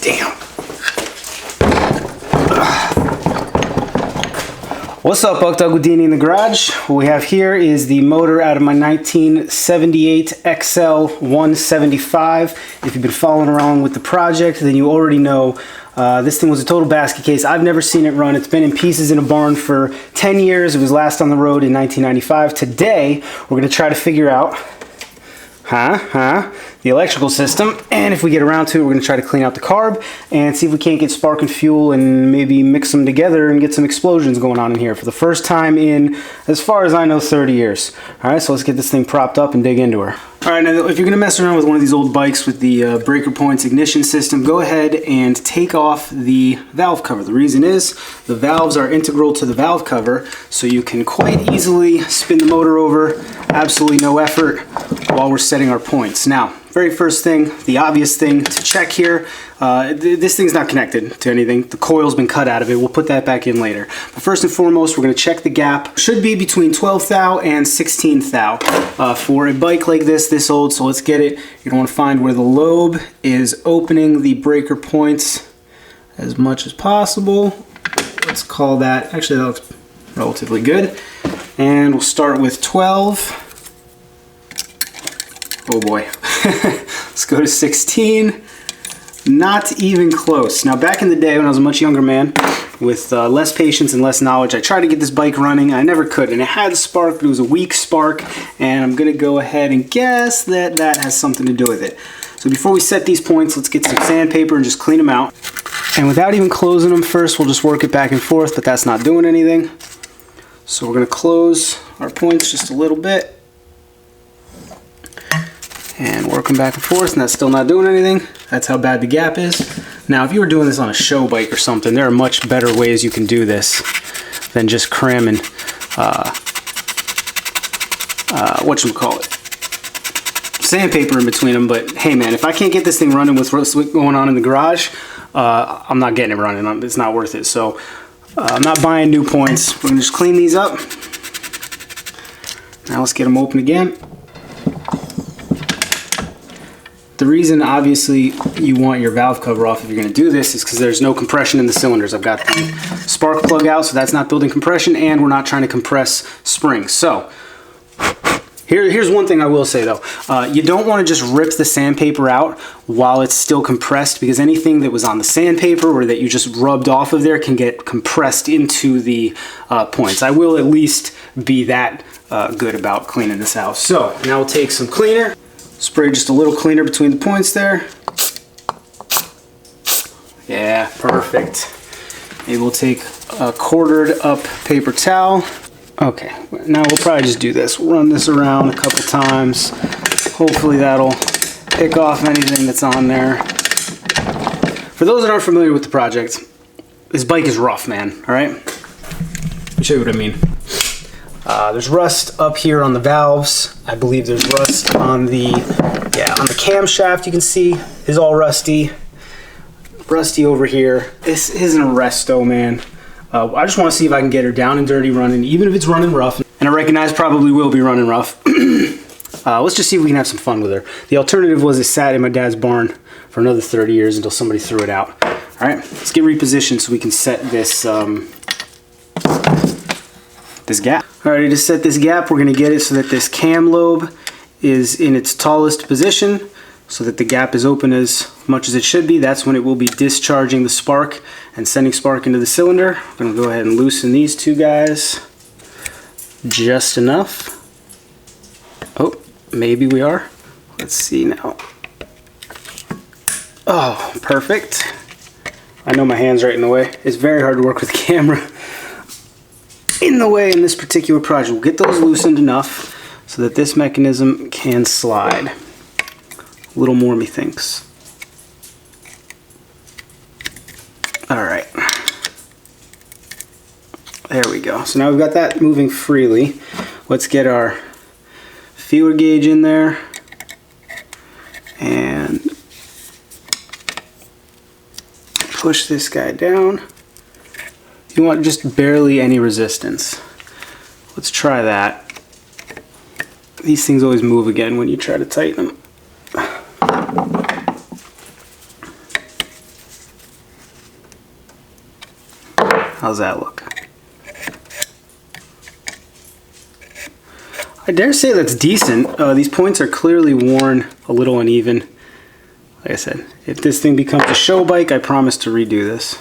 Damn. What's up, Buck Doug with D&E in the garage? What we have here is the motor out of my 1978 XL 175. If you've been following around with the project, then you already know this thing was a total basket case. I've never seen it run. It's been in pieces in a barn for 10 years. It was last on the road in 1995. Today, we're gonna try to figure out the electrical system, and if we get around to it, we're going to try to clean out the carb and see if we can't get spark and fuel and maybe mix them together and get some explosions going on in here for the first time in, as far as I know, 30 years. Alright, so let's get this thing propped up and dig into her. Alright, now if you're going to mess around with one of these old bikes with the breaker points ignition system, go ahead and take off the valve cover. The reason is the valves are integral to the valve cover, so you can quite easily spin the motor over, absolutely no effort, while we're setting our points. Now, very first thing, the obvious thing to check here, this thing's not connected to anything. The coil's been cut out of it. We'll put that back in later. But first and foremost, we're going to check the gap. Should be between 12 thou and 16 thou for a bike like this old, so let's get it. You're going to want to find where the lobe is opening the breaker points as much as possible. Let's call that, actually that looks relatively good. And we'll start with 12. Oh boy. Let's go to 16. Not even close. Now, back in the day when I was a much younger man with less patience and less knowledge, I tried to get this bike running. I never could, and it had a spark, but it was a weak spark, and I'm gonna go ahead and guess that that has something to do with it. So before we set these points, let's get some sandpaper and just clean them out. And without even closing them first, we'll just work it back and forth, but that's not doing anything. So we're gonna close our points just a little bit and work them back and forth, and that's still not doing anything. That's how bad the gap is. Now, if you were doing this on a show bike or something, there are much better ways you can do this than just cramming whatchamacallit, sandpaper in between them. But hey man, if I can't get this thing running with what's going on in the garage, I'm not getting it running. It's not worth it. So I'm not buying new points. We're gonna just clean these up. Now let's get them open again. The reason, obviously, you want your valve cover off if you're going to do this is because there's no compression in the cylinders. I've got the spark plug out, so that's not building compression, and we're not trying to compress springs. So, here's one thing I will say, though. You don't want to just rip the sandpaper out while it's still compressed, because anything that was on the sandpaper or that you just rubbed off of there can get compressed into the points. I will at least be that good about cleaning this out. So, now we'll take some cleaner. Spray just a little cleaner between the points there. Yeah, perfect. Maybe we'll take a quartered up paper towel. Okay, now we'll probably just do this. We'll run this around a couple times. Hopefully that'll pick off anything that's on there. For those that aren't familiar with the project, this bike is rough, man, all right? Let me show you what I mean. There's rust up here on the valves. I believe there's rust on the camshaft. You can see is all rusty. Rusty over here. This isn't a resto, man. I just want to see if I can get her down and dirty running, even if it's running rough. And I recognize probably will be running rough. Let's just see if we can have some fun with her. The alternative was it sat in my dad's barn for another 30 years until somebody threw it out. All right, let's get repositioned so we can set this this gap. Alrighty, to set this gap, we're going to get it so that this cam lobe is in its tallest position, so that the gap is open as much as it should be. That's when it will be discharging the spark and sending spark into the cylinder. I'm going to go ahead and loosen these two guys just enough. Oh, maybe we are. Let's see now. Oh, perfect. I know my hand's right in the way. It's very hard to work with the camera in the way in this particular project. We'll get those loosened enough so that this mechanism can slide. A little more, methinks. Alright. There we go. So now we've got that moving freely. Let's get our feeler gauge in there and push this guy down. You want just barely any resistance. Let's try that. These things always move again when you try to tighten them. How's that look? I dare say that's decent. These points are clearly worn a little uneven. Like I said, if this thing becomes a show bike, I promise to redo this.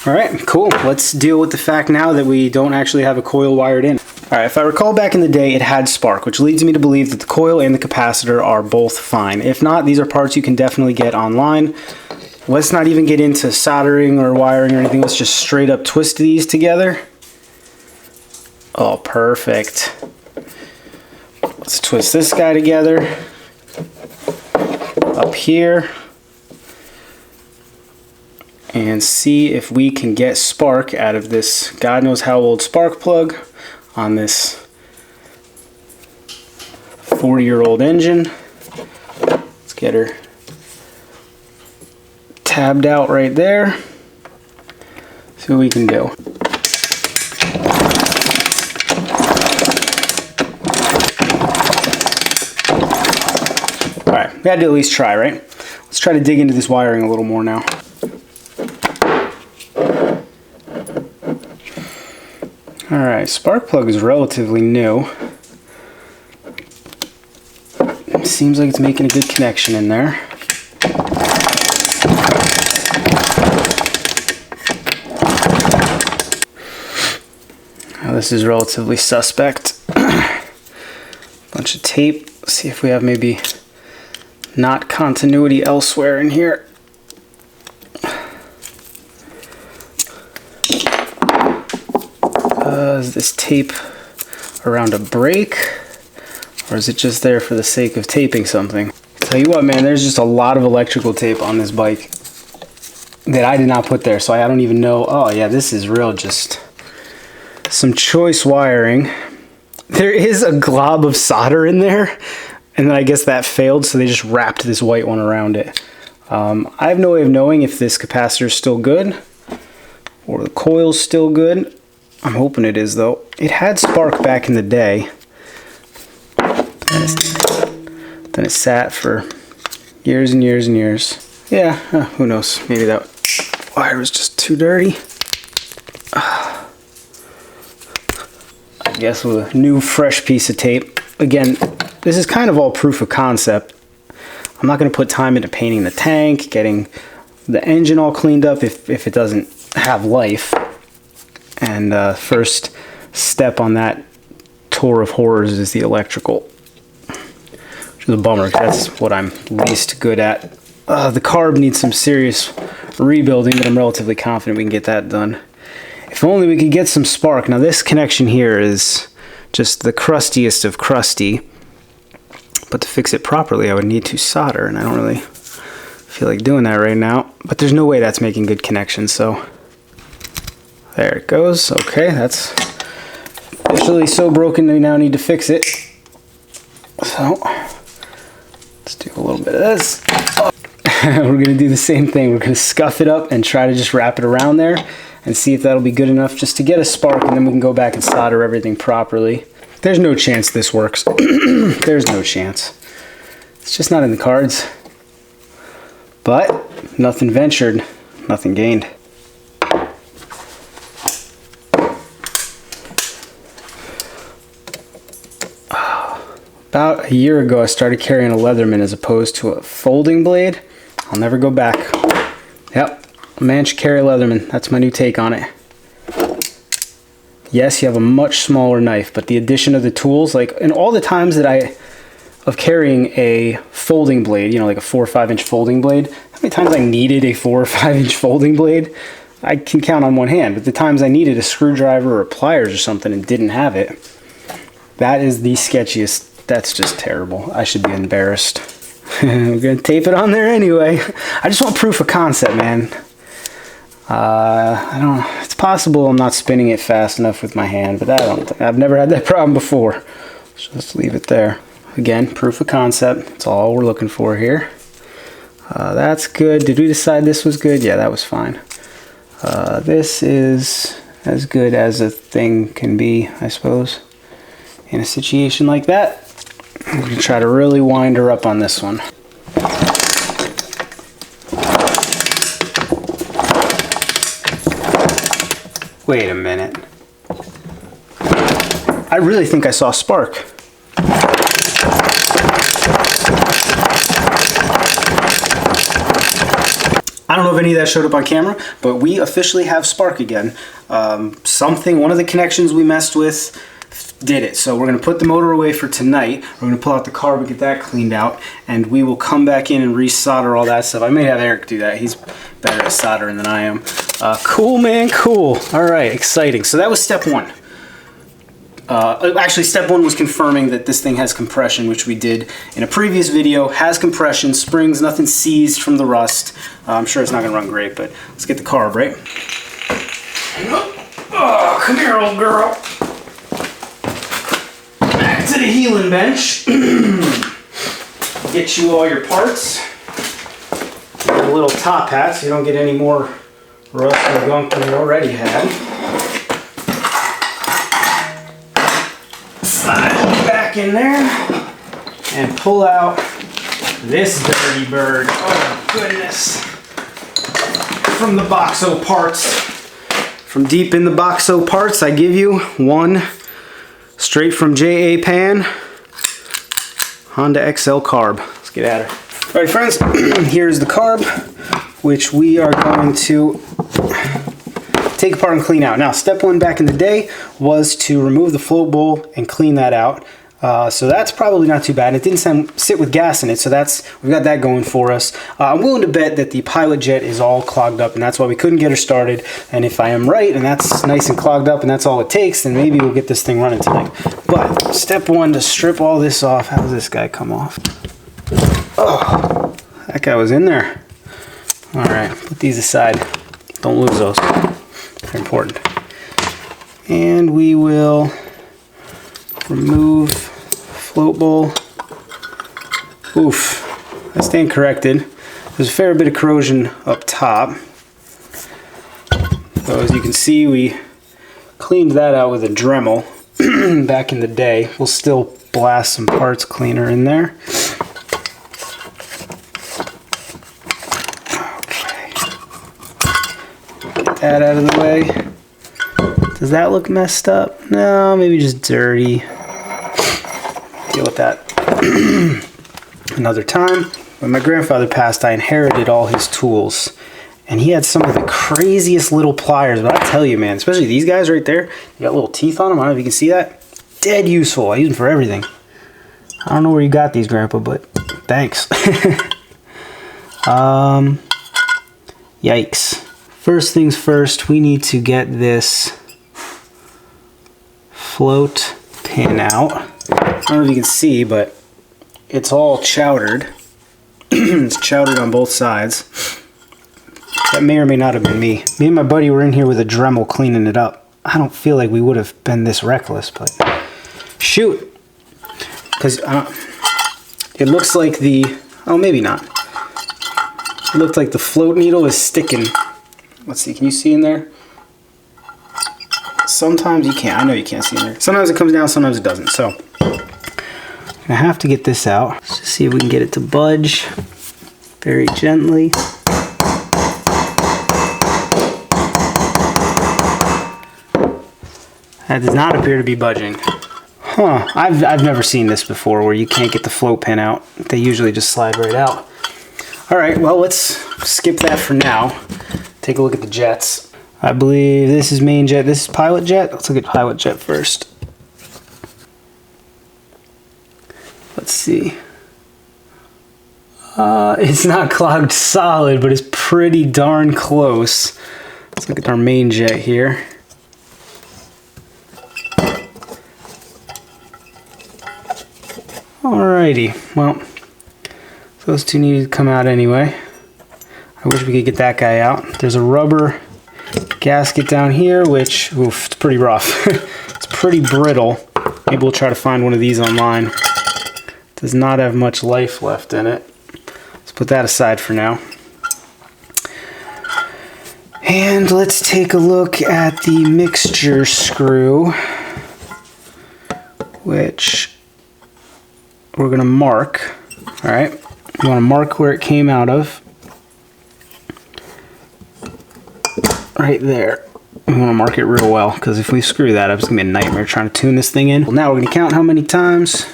Alright, cool. Let's deal with the fact now that we don't actually have a coil wired in. Alright, if I recall back in the day, it had spark, which leads me to believe that the coil and the capacitor are both fine. If not, these are parts you can definitely get online. Let's not even get into soldering or wiring or anything. Let's just straight up twist these together. Oh, perfect. Let's twist this guy together. Up here. And see if we can get spark out of this God knows how old spark plug on this 40-year-old engine. Let's get her tabbed out right there. See what we can do. Alright, we had to at least try, right? Let's try to dig into this wiring a little more now. Alright, spark plug is relatively new. Seems like it's making a good connection in there. Now this is relatively suspect. Bunch of tape. Let's see if we have maybe not continuity elsewhere in here. Is this tape around a brake, or is it just there for the sake of taping something? Tell you what, man, there's just a lot of electrical tape on this bike that I did not put there, so I don't even know. Oh yeah, this is real, just some choice wiring. There is a glob of solder in there, and then I guess that failed, so they just wrapped this white one around it. I have no way of knowing if this capacitor is still good or the coil's still good. I'm hoping it is, though. It had spark back in the day. Then it sat for years and years and years. Yeah, who knows? Maybe that wire was just too dirty. I guess with a new, fresh piece of tape. Again, this is kind of all proof of concept. I'm not going to put time into painting the tank, getting the engine all cleaned up if it doesn't have life. And first step on that tour of horrors is the electrical, which is a bummer. That's what I'm least good at. The carb needs some serious rebuilding, but I'm relatively confident we can get that done. If only we could get some spark. Now this connection here is just the crustiest of crusty, but to fix it properly I would need to solder, and I don't really feel like doing that right now. But there's no way that's making good connections, so there it goes. Okay, that's officially so broken we now need to fix it. So let's do a little bit of this. We're gonna do the same thing. We're gonna scuff it up and try to just wrap it around there and see if that'll be good enough just to get a spark, and then we can go back and solder everything properly. There's no chance this works. There's no chance. It's just not in the cards. But nothing ventured, nothing gained. About a year ago, I started carrying a Leatherman as opposed to a folding blade. I'll never go back. Yep, a man should carry a Leatherman. That's my new take on it. Yes, you have a much smaller knife, but the addition of the tools, like in all the times that of carrying a folding blade, you know, like a 4 or 5 inch folding blade, how many times I needed a 4 or 5 inch folding blade? I can count on one hand, but the times I needed a screwdriver or pliers or something and didn't have it, that is the sketchiest. That's just terrible. I should be embarrassed. We're gonna tape it on there anyway. I just want proof of concept, man. I don't. It's possible I'm not spinning it fast enough with my hand, but I've never had that problem before. So let's leave it there. Again, proof of concept. That's all we're looking for here. That's good. Did we decide this was good? Yeah, that was fine. This is as good as a thing can be, I suppose, in a situation like that. I'm going to try to really wind her up on this one. Wait a minute. I really think I saw a spark. I don't know if any of that showed up on camera, but we officially have spark again. One of the connections we messed with did it. So we're gonna put the motor away for tonight. We're gonna pull out the carb and get that cleaned out, and we will come back in and resolder all that stuff. I may have Eric do that. He's better at soldering than I am. Cool, man, cool. All right, exciting. So that was step one. Actually, step one was confirming that this thing has compression, which we did in a previous video. Has compression, springs, nothing seized from the rust. I'm sure it's not gonna run great, but let's get the carb, right? Oh, come here, old girl. Back to the healing bench. Get you all your parts. Get a little top hat so you don't get any more rust or gunk than you already had. Slide back in there and pull out this dirty bird. Oh goodness. From the Boxo parts. From deep in the Boxo parts, I give you one straight from JA Pan Honda XL carb. Let's get at her. All right, friends, here's the carb, which we are going to take apart and clean out. Now, step one back in the day was to remove the float bowl and clean that out. So that's probably not too bad. It didn't sit with gas in it, so we've got that going for us. I'm willing to bet that the pilot jet is all clogged up, and that's why we couldn't get her started. And if I am right, and that's nice and clogged up, and that's all it takes, then maybe we'll get this thing running tonight. But step one, to strip all this off. How does this guy come off? Oh, that guy was in there. All right, put these aside. Don't lose those. They're important. And we will remove float bowl. Oof, I stand corrected. There's a fair bit of corrosion up top. So as you can see, we cleaned that out with a Dremel back in the day. We'll still blast some parts cleaner in there. Okay. Get that out of the way. Does that look messed up? No, maybe just dirty. Deal with that another time. When my grandfather passed, I inherited all his tools, and he had some of the craziest little pliers. But I tell you, man, especially these guys right there, they got little teeth on them. I don't know if you can see that. Dead useful. I use them for everything. I don't know where you got these, Grandpa, but thanks. Yikes. First things first, we need to get this float pin out. I don't know if you can see, but it's all chowdered. It's chowdered on both sides. That may or may not have been me. Me and my buddy were in here with a Dremel cleaning it up. I don't feel like we would have been this reckless, but shoot. Because it looks like oh, maybe not. It looked like the float needle is sticking. Let's see, can you see in there? Sometimes you can't. I know you can't see in there. Sometimes it comes down, sometimes it doesn't. So I have to get this out. Let's just see if we can get it to budge very gently. That does not appear to be budging. Huh, I've never seen this before where you can't get the float pin out. They usually just slide right out. All right, well, let's skip that for now. Take a look at the jets. I believe this is main jet, this is pilot jet. Let's look at pilot jet first. Let's see. It's not clogged solid, but it's pretty darn close. Let's look at our main jet here. Alrighty, well, those two need to come out anyway. I wish we could get that guy out. There's a rubber gasket down here, which, oof, it's pretty rough. It's pretty brittle. Maybe we'll try to find one of these online. Does not have much life left in it. Let's put that aside for now. And let's take a look at the mixture screw, which we're going to mark. All right, you want to mark where it came out of. Right there. We want to mark it real well, because if we screw that up, it's going to be a nightmare trying to tune this thing in. Well, now we're going to count how many times.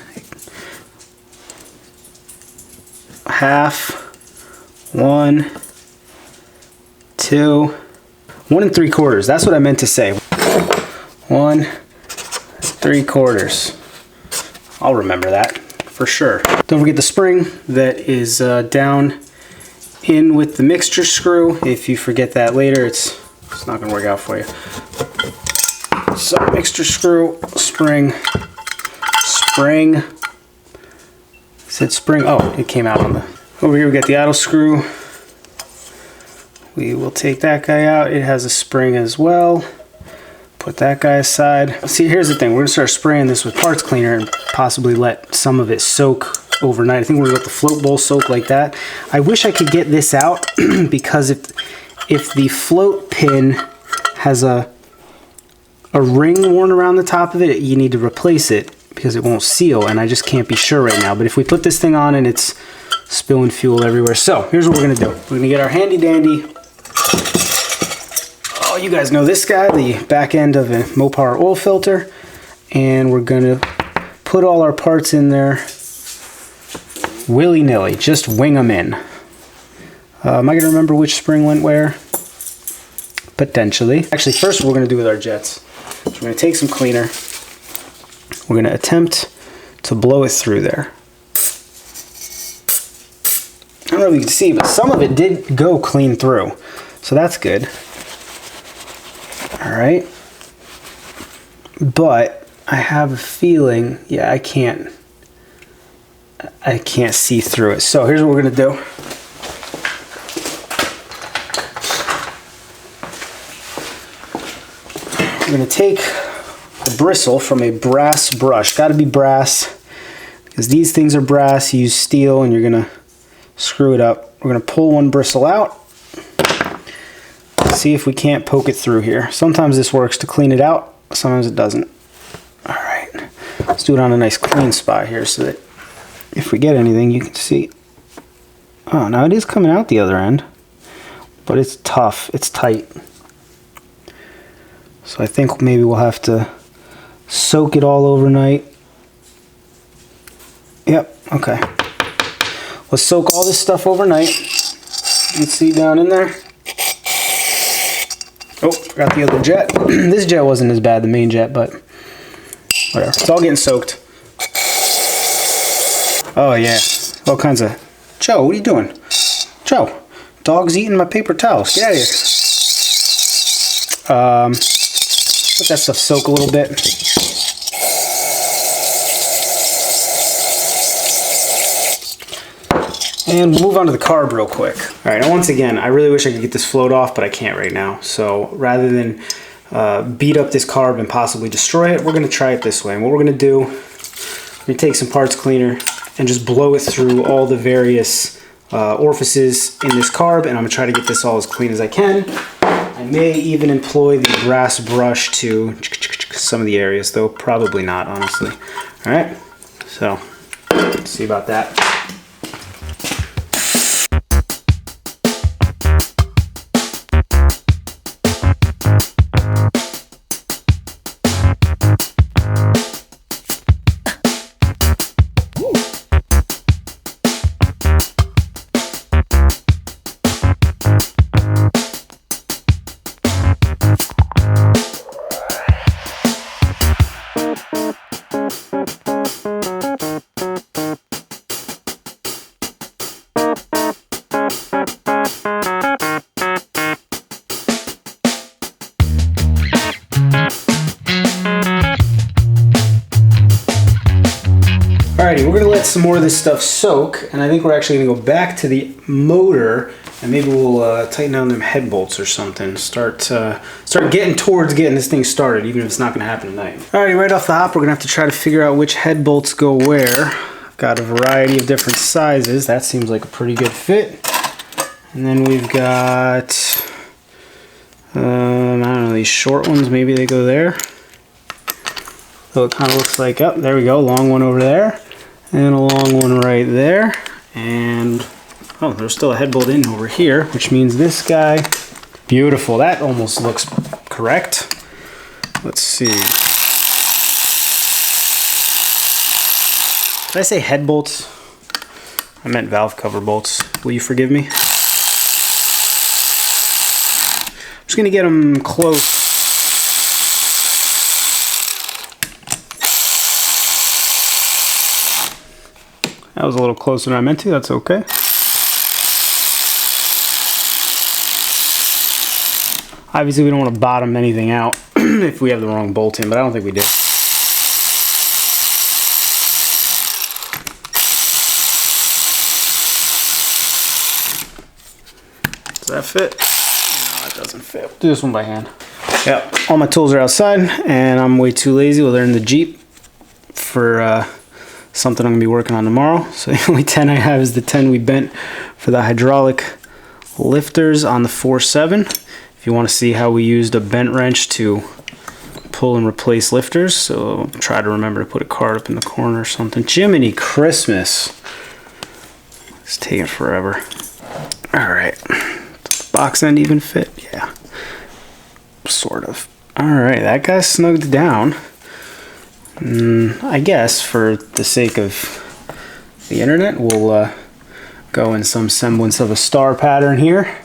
Half, 1, 2, 1 3/4. That's what I meant to say. 1 3/4. I'll remember that for sure. Don't forget the spring that is down in with the mixture screw. If you forget that later, it's not going to work out for you. So mixture screw, spring. I said spring. Oh, it came out on the. Over here we got the idle screw. We will take that guy out. It has a spring as well. Put that guy aside. See, here's the thing. We're gonna start spraying this with parts cleaner and possibly let some of it soak overnight. I think we're gonna let the float bowl soak like that. I wish I could get this out because if the float pin has a ring worn around the top of it, you need to replace it because it won't seal, and I just can't be sure right now. But if we put this thing on and it's spilling fuel everywhere. So here's what we're gonna do. We're gonna get our handy dandy, oh, you guys know this guy, the back end of a Mopar oil filter, and we're gonna put all our parts in there willy-nilly, just wing them in. Am I gonna remember which spring went where? Potentially. Actually, first what we're gonna do with our jets. So we're gonna take some cleaner. We're gonna attempt to blow it through there. I don't know if you can see, but some of it did go clean through. So that's good. All right. But I have a feeling, yeah, I can't see through it. So here's what we're gonna do. We're gonna take the bristle from a brass brush. Gotta be brass, because these things are brass. You use steel and you're gonna screw it up. We're gonna pull one bristle out. See if we can't poke it through here. Sometimes this works to clean it out, sometimes it doesn't. All right, let's do it on a nice clean spot here so that if we get anything, you can see. Oh, now it is coming out the other end, but it's tough, it's tight. So I think maybe we'll have to soak it all overnight. Yep, okay. Let's soak all this stuff overnight. You can see down in there. Oh, forgot the other jet. This jet wasn't as bad, the main jet, but whatever. It's all getting soaked. Oh yeah, all kinds of... Joe, what are you doing? Joe, dog's eating my paper towels. Get out of here. Let that stuff soak a little bit. And we'll move on to the carb real quick. All right, now once again, I really wish I could get this float off, but I can't right now. So rather than beat up this carb and possibly destroy it, we're gonna try it this way. And what we're gonna do, we're gonna take some parts cleaner and just blow it through all the various orifices in this carb, and I'm gonna try to get this all as clean as I can. I may even employ the brass brush to some of the areas, though probably not, honestly. All right, so let's see about that. Alrighty, we're gonna let some more of this stuff soak, and I think we're actually gonna go back to the motor, and maybe we'll tighten down them head bolts or something. Start getting towards getting this thing started, even if it's not gonna happen tonight. Alrighty, right off the hop, we're gonna have to try to figure out which head bolts go where. I've got a variety of different sizes. That seems like a pretty good fit. And then we've got, I don't know, these short ones, maybe they go there. So it kind of looks like, oh, there we go, long one over there, and a long one right there, and oh, there's still a head bolt in over here, which means this guy, beautiful. That almost looks correct. Let's see. Did I say head bolts? I meant valve cover bolts. Will you forgive me? I'm just gonna get them close. That was a little closer than I meant to, that's okay. Obviously we don't want to bottom anything out if we have the wrong bolt in, but I don't think we do. Does that fit? No, it doesn't fit. We'll do this one by hand. Yep, all my tools are outside and I'm way too lazy. Well, they're in the Jeep for something I'm gonna be working on tomorrow. So the only 10 I have is the 10 we bent for the hydraulic lifters on the 4.7. If you want to see how we used a bent wrench to pull and replace lifters, so try to remember to put a card up in the corner or something. Jiminy Christmas. It's taking forever. Alright. Does the box end even fit? Yeah. Sort of. Alright, that guy's snugged down. I guess for the sake of the internet, we'll go in some semblance of a star pattern here.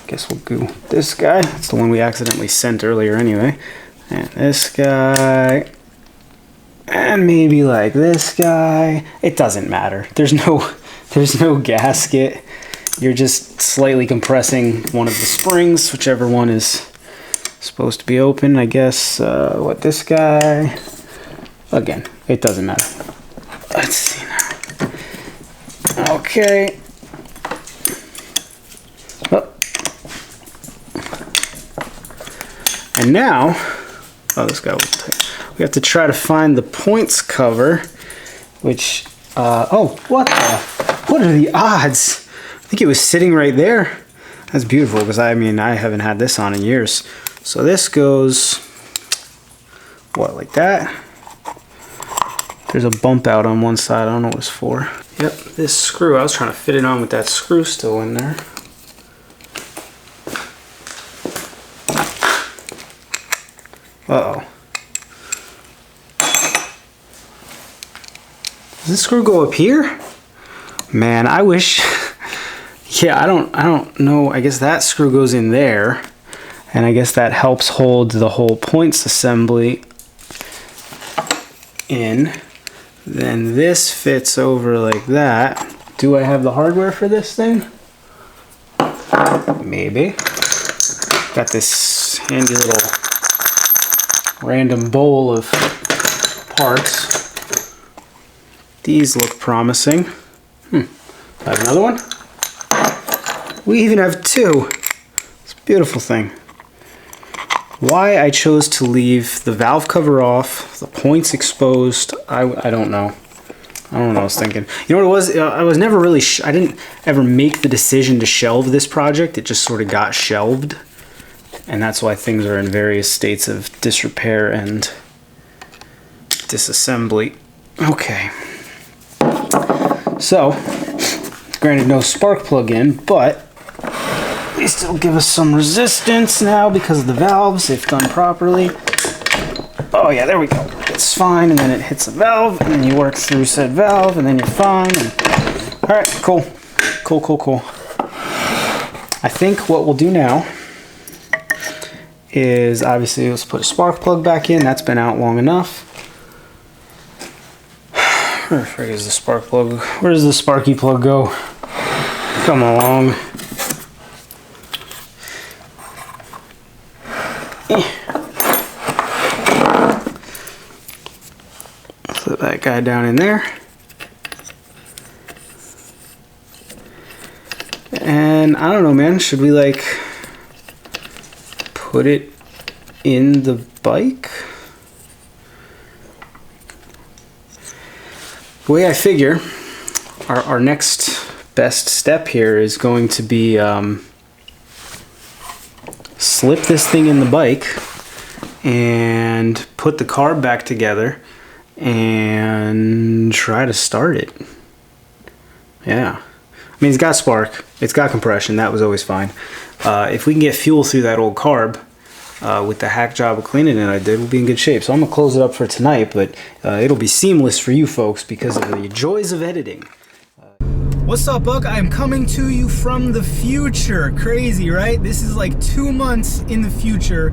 Guess we'll do this guy. It's the one we accidentally sent earlier anyway. And this guy. And maybe like this guy. It doesn't matter. There's no gasket. You're just slightly compressing one of the springs, whichever one is supposed to be open. I guess what, this guy. Again, it doesn't matter. Let's see now. Okay. Oh. And now, oh, this guy will take. We have to try to find the points cover, which, oh, what are the odds? I think it was sitting right there. That's beautiful, because I mean, I haven't had this on in years. So this goes, what, like that? There's a bump out on one side. I don't know what it's for. Yep, this screw. I was trying to fit it on with that screw still in there. Uh-oh. Does this screw go up here? Man, I wish. Yeah, I don't know. I guess that screw goes in there. And I guess that helps hold the whole points assembly in. Then this fits over like that. Do I have the hardware for this thing? Maybe. Got this handy little random bowl of parts. These look promising. I have another one. We even have two. It's a beautiful thing. Why I chose to leave the valve cover off, the points exposed, I don't know. I don't know what I was thinking. You know what it was? I was never really, I didn't ever make the decision to shelve this project. It just sort of got shelved. And that's why things are in various states of disrepair and disassembly. Okay. So, granted no spark plug in, but they still give us some resistance now because of the valves, if done properly. Oh yeah, there we go. It's fine, and then it hits a valve, and then you work through said valve, and then you're fine. All right, cool. Cool. I think what we'll do now is, obviously, let's put a spark plug back in. That's been out long enough. Where the frick is the spark plug? Where does the sparky plug go? Come along. Put that guy down in there. And I don't know, man, should we like put it in the bike? The way I figure our next best step here is going to be slip this thing in the bike and put the carb back together and try to start it. Yeah. I mean, it's got spark, it's got compression, that was always fine. If we can get fuel through that old carb, with the hack job of cleaning it I did, we'll be in good shape. So I'm gonna close it up for tonight, but it'll be seamless for you folks because of the joys of editing. What's up, Buck? I am coming to you from the future. Crazy, right? This is like 2 months in the future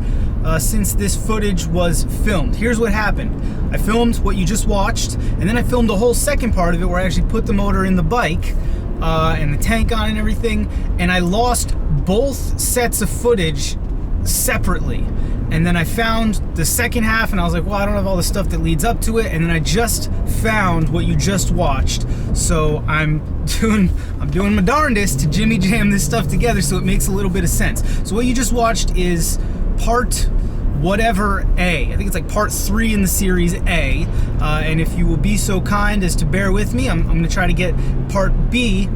since this footage was filmed. Here's what happened. I filmed what you just watched, and then I filmed the whole second part of it where I actually put the motor in the bike and the tank on and everything, and I lost both sets of footage separately. And then I found the second half and I was like, well, I don't have all the stuff that leads up to it. And then I just found what you just watched. So I'm doing my darndest to jimmy jam this stuff together so it makes a little bit of sense. So what you just watched is part whatever A. I think it's like part 3 in the series A. And if you will be so kind as to bear with me, I'm going to try to get part B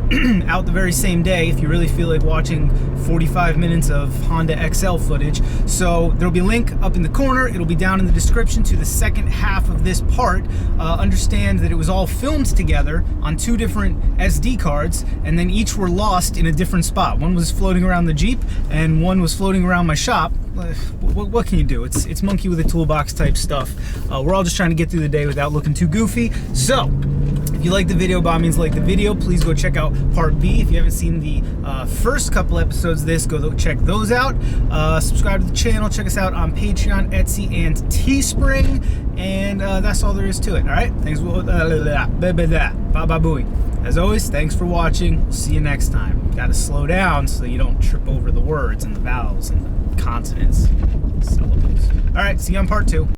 out the very same day if you really feel like watching 45 minutes of Honda XL footage. So there'll be a link up in the corner. It'll be down in the description to the second half of this part. Understand that it was all filmed together on 2 different SD cards, and then each were lost in a different spot. One was floating around the Jeep, and one was floating around my shop. What can you do? It's monkey with a toolbox type stuff. We're all just trying to get through the day without looking too goofy. So if you like the video, by all means like the video. Please go check out part B. If you haven't seen the first couple episodes of this, go check those out. Subscribe to the channel. Check us out on Patreon, Etsy, and Teespring. And that's all there is to it. All right? Thanks. Bye-bye-booey. As always, thanks for watching. We'll see you next time. Got to slow down so you don't trip over the words and the vowels and the consonants, syllables. All right, see you on part 2.